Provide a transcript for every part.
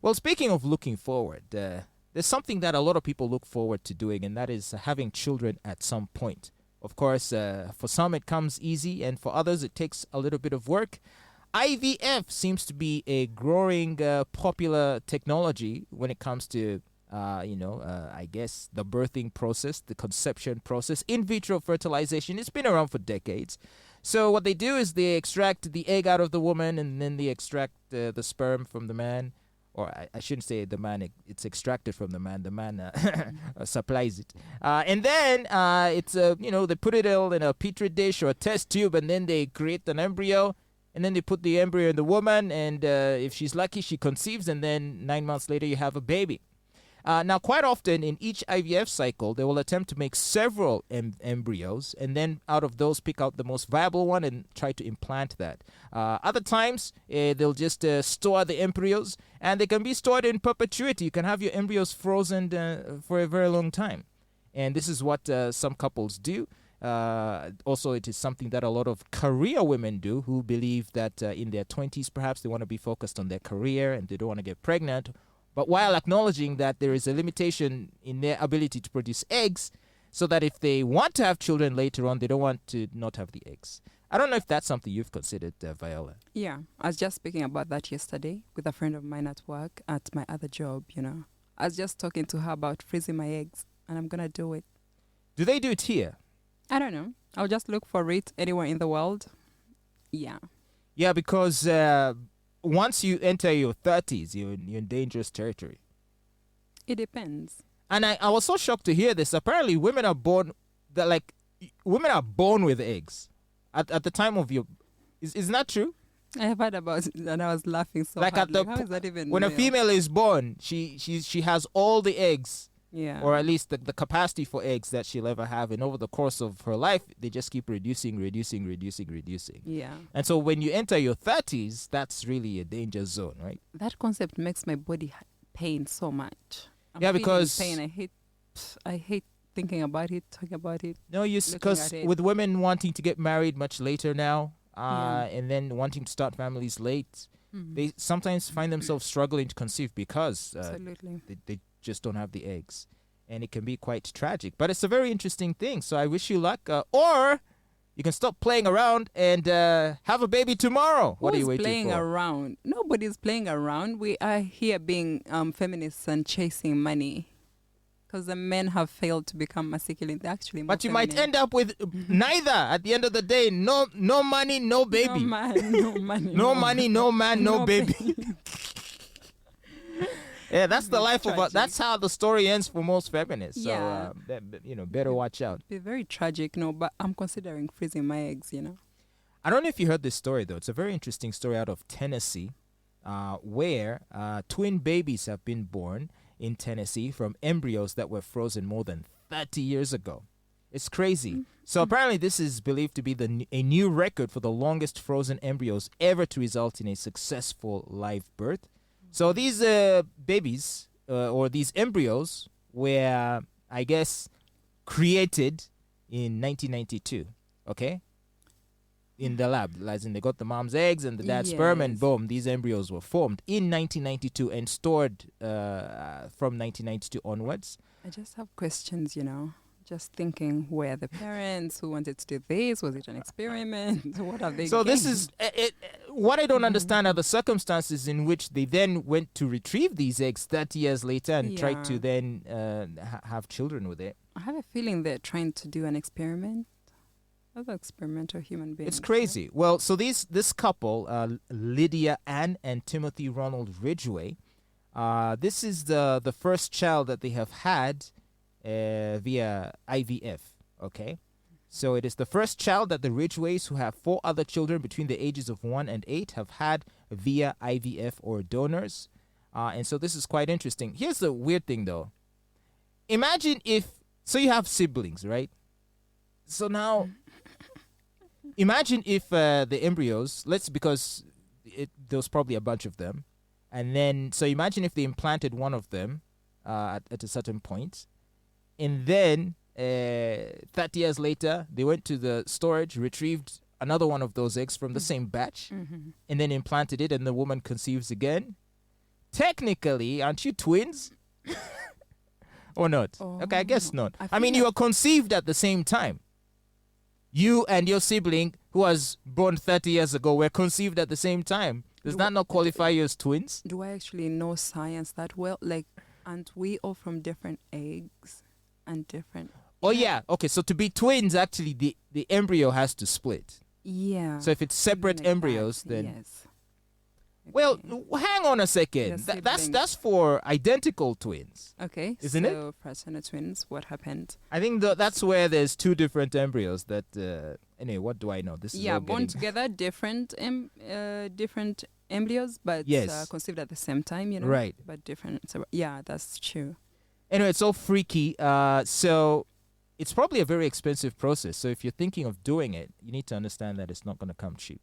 Well, speaking of looking forward, there's something that a lot of people look forward to doing, and that is having children at some point. Of course, for some it comes easy, and for others it takes a little bit of work. IVF seems to be a growing popular technology when it comes to, I guess, the birthing process, the conception process. In vitro fertilization, it's been around for decades. So what they do is they extract the egg out of the woman, and then they extract the sperm from the man. Or I shouldn't say the man, it's extracted from the man. The man supplies it. And then they put it all in a petri dish or a test tube, and then they create an embryo. And then they put the embryo in the woman, and if she's lucky, she conceives, and then 9 months later, you have a baby. Now, quite often in each IVF cycle, they will attempt to make several embryos, and then out of those, pick out the most viable one and try to implant that. Other times, they'll just store the embryos, and they can be stored in perpetuity. You can have your embryos frozen for a very long time. And this is what some couples do. Also, it is something that a lot of career women do who believe that in their 20s, perhaps they want to be focused on their career and they don't want to get pregnant. But while acknowledging that there is a limitation in their ability to produce eggs, so that if they want to have children later on, they don't want to not have the eggs. I don't know if that's something you've considered, Viola. Yeah, I was just speaking about that yesterday with a friend of mine at work at my other job, I was just talking to her about freezing my eggs, and I'm going to do it. Do they do it here? I don't know. I'll just look for it anywhere in the world. Yeah. Yeah, because once you enter your 30s, you're in dangerous territory. It depends. And I was so shocked to hear this. Apparently, women are born with eggs at the time of your. Isn't that true? I have heard about it, and I was laughing so hard. How is that even when real? A female is born, she has all the eggs. Yeah. Or at least the capacity for eggs that she'll ever have. And over the course of her life, they just keep reducing. Yeah. And so when you enter your 30s, that's really a danger zone, right? That concept makes my body pain so much. Yeah, because pain. I hate thinking about it, talking about it. No, because with women wanting to get married much later now, and then wanting to start families late, they sometimes find themselves struggling to conceive because they just don't have the eggs, and it can be quite tragic. But it's a very interesting thing, so I wish you luck. Or you can stop playing around and have a baby tomorrow. What are you waiting for? Playing around? Nobody's playing around. We are here being feminists and chasing money, because the men have failed to become masculine. They're actually more but you feminine. might end up with neither. At the end of the day, no money, no baby. No man, no money. No money, no man, no baby. Yeah, that's the life tragic. that's how the story ends for most feminists. Yeah. So, better watch out. Be very tragic, but I'm considering freezing my eggs, I don't know if you heard this story, though. It's a very interesting story out of Tennessee, where twin babies have been born in Tennessee from embryos that were frozen more than 30 years ago. It's crazy. So apparently this is believed to be a new record for the longest frozen embryos ever to result in a successful live birth. So these babies or these embryos were, I guess, created in 1992, okay? In the lab, as in they got the mom's eggs and the dad's sperm, and boom, these embryos were formed in 1992 and stored from 1992 onwards. I just have questions, Just thinking, where the parents who wanted to do this? Was it an experiment? What are they? So this is what I don't understand are the circumstances in which they then went to retrieve these eggs 30 years later and tried to then have children with it. I have a feeling they're trying to do an experiment. Other experimental human beings. It's crazy. Yeah? Well, so this couple, Lydia Ann and Timothy Ronald Ridgway, this is the first child that they have had via IVF, okay? So it is the first child that the Ridgways, who have 4 other children between the ages of 1 and 8, have had via IVF or donors. And so this is quite interesting. Here's the weird thing, though. Imagine so you have siblings, right? So now, imagine if the embryos, because there was probably a bunch of them, and then, so imagine if they implanted one of them at a certain point, and then 30 years later, they went to the storage, retrieved another one of those eggs from the same batch, and then implanted it, and the woman conceives again. technically, aren't you twins? Or not? Okay, I guess not. I mean, feel you were conceived at the same time. You and your sibling, who was born 30 years ago, were conceived at the same time. Does that not qualify you as twins? Do I actually know science that well? Like, aren't we all from different eggs and different? Oh, yeah. Okay, so to be twins, actually, the embryo has to split. Yeah. So if it's separate Like embryos, that, then... yes. Well, Okay. hang on a second. Your That's for identical twins. Okay. Isn't it? So fraternal twins, what happened? I think that's where there's two different embryos that... anyway, what do I know? This is Yeah, all born getting... together, different embryos, but Yes. conceived at the same time, you know? Right. But different. So, yeah, that's true. Anyway, it's all freaky. So it's probably a very expensive process. So if you're thinking of doing it, you need to understand that it's not going to come cheap.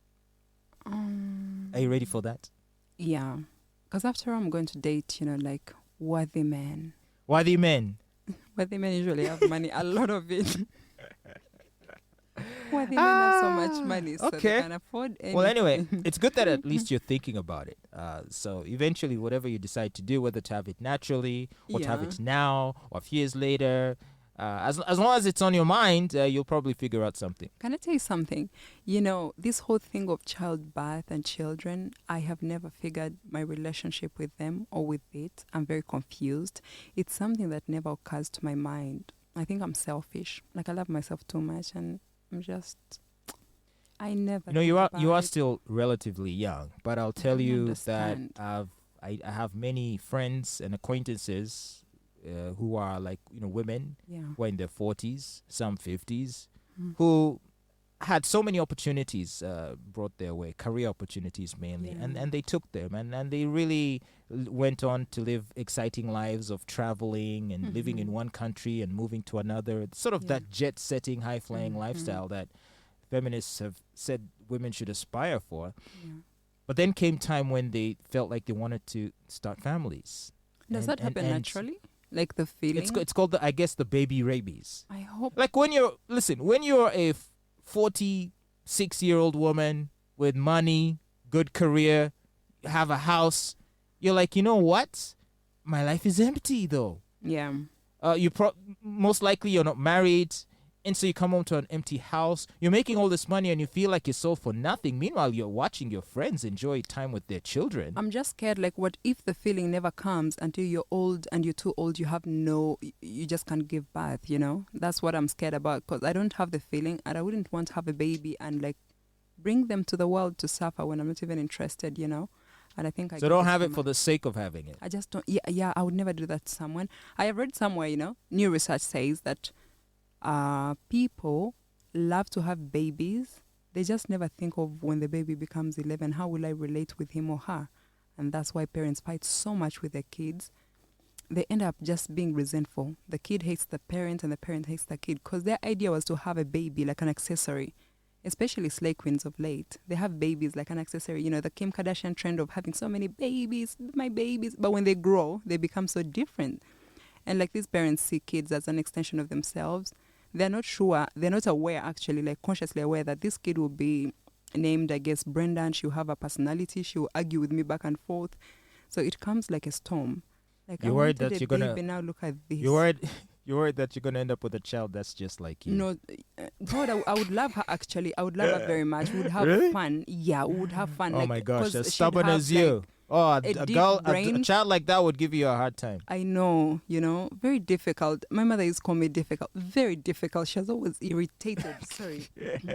Are you ready for that? Yeah. Because after all, I'm going to date, like worthy men. Worthy men. Worthy men usually have money, a lot of it. Worthy men have so much money, so okay. they can afford anything. Well, anyway, it's good that at least you're thinking about it. So eventually, whatever you decide to do, whether to have it naturally or to have Yeah. it now or a few years later, as long as it's on your mind, you'll probably figure out something. Can I tell you something? This whole thing of childbirth and children, I have never figured my relationship with them or with it. I'm very confused. It's something that never occurs to my mind. I think I'm selfish. Like, I love myself too much, and I'm just... I never. You are think about it. still relatively young, but I'll tell I you understand. that I have many friends and acquaintances who are like women Yeah. who are in their 40s, some 50s, Mm. who had so many opportunities brought their way, career opportunities mainly, Yeah. and they took them, and they really went on to live exciting lives of traveling and living in Mhm. one country and moving to another. It's sort of Yeah. that jet-setting, high-flying Mhm. lifestyle that feminists have said women should aspire for. Yeah. But then came time when they felt like they wanted to start families. Does And- that happen and naturally? Like the feeling? It's called I guess the baby rabies. I hope. Like when you're a 46-year-old woman with money, good career, have a house, you're like, you know what? My life is empty though. Yeah. Most likely you're not married, and so you come home to an empty house. You're making all this money and you feel like you're sold for nothing. Meanwhile, you're watching your friends enjoy time with their children. I'm just scared, like, what if the feeling never comes until you're old and you're too old, you just can't give birth, That's what I'm scared about, because I don't have the feeling, and I wouldn't want to have a baby and, like, bring them to the world to suffer when I'm not even interested, And I think I So don't have it for the sake of having it. I just don't, yeah, I would never do that to someone. I have read somewhere, new research says that people love to have babies. They just never think of when the baby becomes 11, how will I relate with him or her? And that's why parents fight so much with their kids. They end up just being resentful. The kid hates the parent and the parent hates the kid, because their idea was to have a baby like an accessory, especially slay queens of late. They have babies like an accessory. The Kim Kardashian trend of having so many babies, my babies. But when they grow, they become so different. And like, these parents see kids as an extension of themselves. They're not sure, they're not aware, actually, like consciously aware that this kid will be named, I guess, Brenda, and she'll have a personality. She'll argue with me back and forth. So it comes like a storm. Like, You're worried that you're baby, now look at this. You're worried that you're gonna end up with a child that's just like you. No, God, I would love her, actually. I would love her very much. We would have Really? fun. Yeah, we would have fun. Oh like, my gosh, 'cause as she'd stubborn have, as you. like, A deep girl, a brain. child like that would give you a hard time. I know, very difficult. My mother used to call me difficult, very difficult. She was always irritated. Sorry.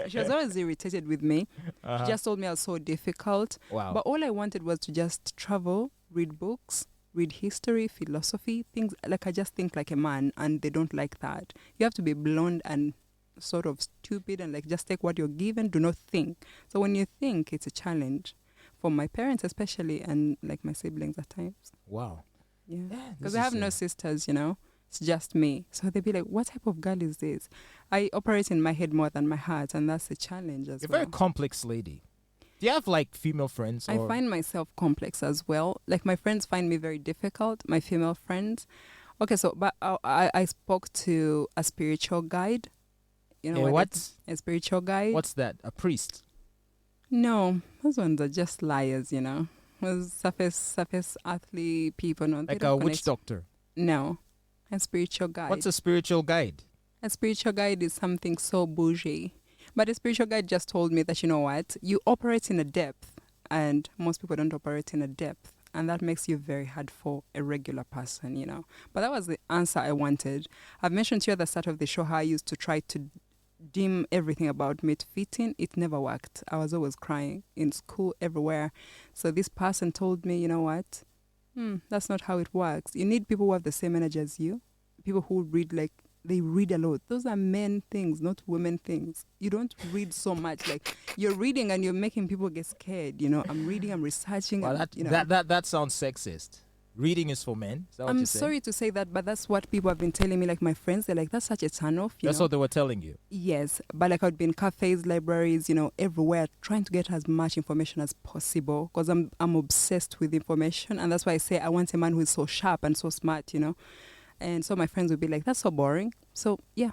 She was always irritated with me. Uh-huh. She just told me I was so difficult. Wow. But all I wanted was to just travel, read books, read history, philosophy, things like, I just think like a man, and they don't like that. You have to be blonde and sort of stupid and like just take what you're given, do not think. So when you think, it's a challenge for my parents especially, and like my siblings at times. Wow. Yeah. this Because I have is, no sisters, It's just me. So they'd be like, what type of girl is this? I operate in my head more than my heart, and that's a challenge as You're a well. very complex lady. Do you have like female friends? I find myself complex as well. Like, my friends find me very difficult, my female friends. Okay, so but I spoke to a spiritual guide. You know what? A spiritual guide. What's that? A priest? No, those ones are just liars, Was surface athlete people. No, they Like don't a witch connect. doctor. No, a spiritual guide. What's a spiritual guide? A spiritual guide is something so bougie. But a spiritual guide just told me that, you know what, you operate in a depth, and most people don't operate in a depth. And that makes you very hard for a regular person, you know. But that was the answer I wanted. I've mentioned to you at the start of the show how I used to try to dim everything about me to fit in. It never worked. I was always crying in school, everywhere. So this person told me, you know what, that's not how it works. You need people who have the same energy as you, people who read like, they read a lot. Those are men things, not women things. You don't read so much. Like, you're reading and you're making people get scared. You know, I'm reading, I'm researching. Well, you know. that sounds sexist. Reading is for men. Is that what I'm you're saying? sorry to say that, but that's what people have been telling me. Like my friends, they're like, that's such a turn off. That's what they were telling you. Yes, but like I'd be in cafes, libraries, you know, everywhere, trying to get as much information as possible because I'm obsessed with information, and that's why I say I want a man who is so sharp and so smart, you know. And so my friends would be like, that's so boring. So, yeah,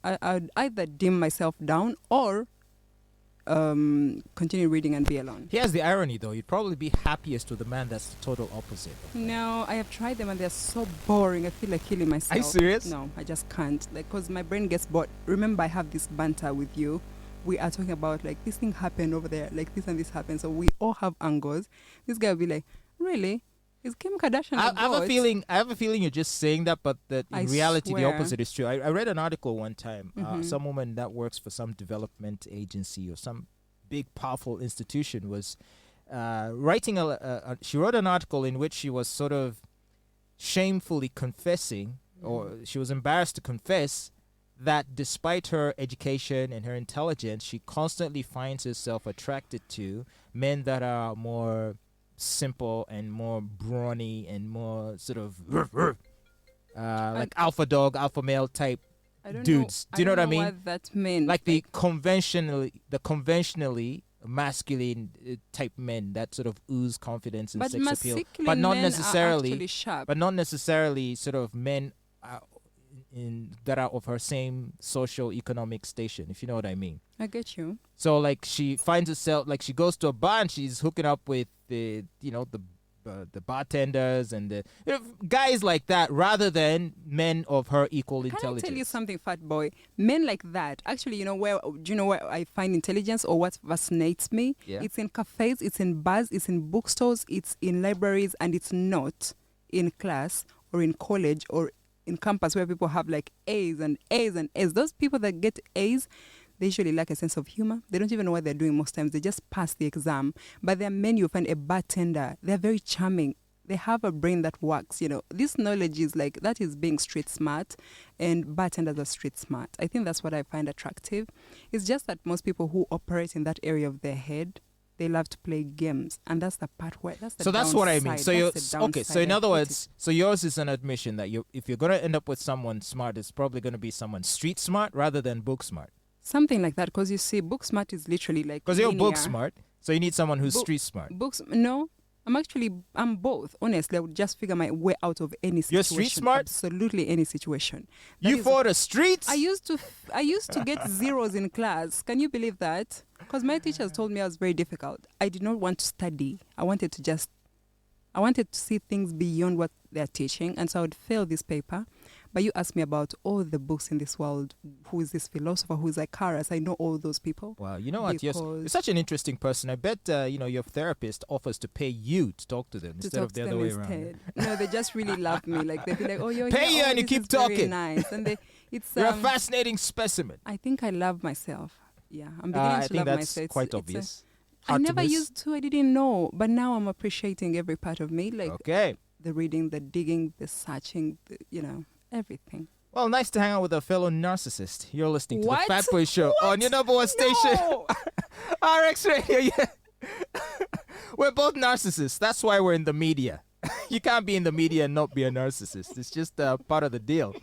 I'd either dim myself down or continue reading and be alone. Here's the irony, though. You'd probably be happiest with a man that's the total opposite. No, I have tried them and they're so boring. I feel like killing myself. Are you serious? No, I just can't. Like, because my brain gets bored. Remember, I have this banter with you. We are talking about, like, this thing happened over there, like this and this happened. So we all have angles. This guy will be like, really? Is Kim Kardashian I have a feeling you're just saying that, but that in I reality the swear. opposite is true. I read an article one time. Mhm. Some woman that works for some development agency or some big powerful institution was writing she wrote an article in which she was sort of shamefully confessing, or she was embarrassed to confess, that despite her education and her intelligence, she constantly finds herself attracted to men that are more simple and more brawny and more sort of like alpha dog, alpha male type I don't dudes. Know, Do you know what I mean? What that means. Like the conventionally masculine type men that sort of ooze confidence and but sex appeal, masculine but not men necessarily, are actually sharp. but not necessarily sort of men that are of her same social economic station, if you know what I mean. I get you. So like she finds herself, like she goes to a bar and she's hooking up with the bartenders and the guys like that, rather than men of her equal intelligence. Can I tell you something, fat boy? Men like that, actually, do you know where I find intelligence or what fascinates me? Yeah. It's in cafes, it's in bars, it's in bookstores, it's in libraries, and it's not in class or in college or in campus where people have like A's and A's and A's. Those people that get A's, they usually lack a sense of humor. They don't even know what they're doing most times. They just pass the exam. But there are men, you find a bartender. They're very charming. They have a brain that works, you know. This knowledge is like, that is being street smart, and bartenders are street smart. I think that's what I find attractive. It's just that most people who operate in that area of their head, they love to play games. And that's the part where, that's the So that's what I mean. downside. So you're That's the okay. So downside. in I other hate words, it. so yours is an admission that if you're gonna end up with someone smart, it's probably gonna be someone street smart rather than book smart. Something like that, because you see, book smart is literally like Because you're book linear. smart, so you need someone who's Book- street smart. Books, no. I'm both. Honestly, I would just figure my way out of any situation. You're street smart? Absolutely any situation. That You is- for the streets? I used to get zeros in class. Can you believe that? Because my teachers told me I was very difficult. I did not want to study. I wanted to see things beyond what they're teaching, and so I would fail this paper. But you asked me about all the books in this world. Who is this philosopher? Who is Icarus? I know all those people. Wow, you know what? You're Because- such an interesting person. I bet your therapist offers to pay you to talk to them To instead talk of the to other them way around. instead. No, they just really love me. Like they be like, "Oh, you're Pay here. you Oh, and you this keep is very talking." nice." And it's You're a fascinating specimen. I think I love myself. Yeah, I'm beginning I to think love that's myself. quite obvious. I Hard to never miss. used to. I didn't know, but now I'm appreciating every part of me, like Okay. the reading, the digging, the searching, everything. Well, nice to hang out with a fellow narcissist. You're listening to What? the FATBOY Show on your number one station, No! RX Radio. Yeah. We're both narcissists. That's why we're in the media. You can't be in the media and not be a narcissist. It's just part of the deal.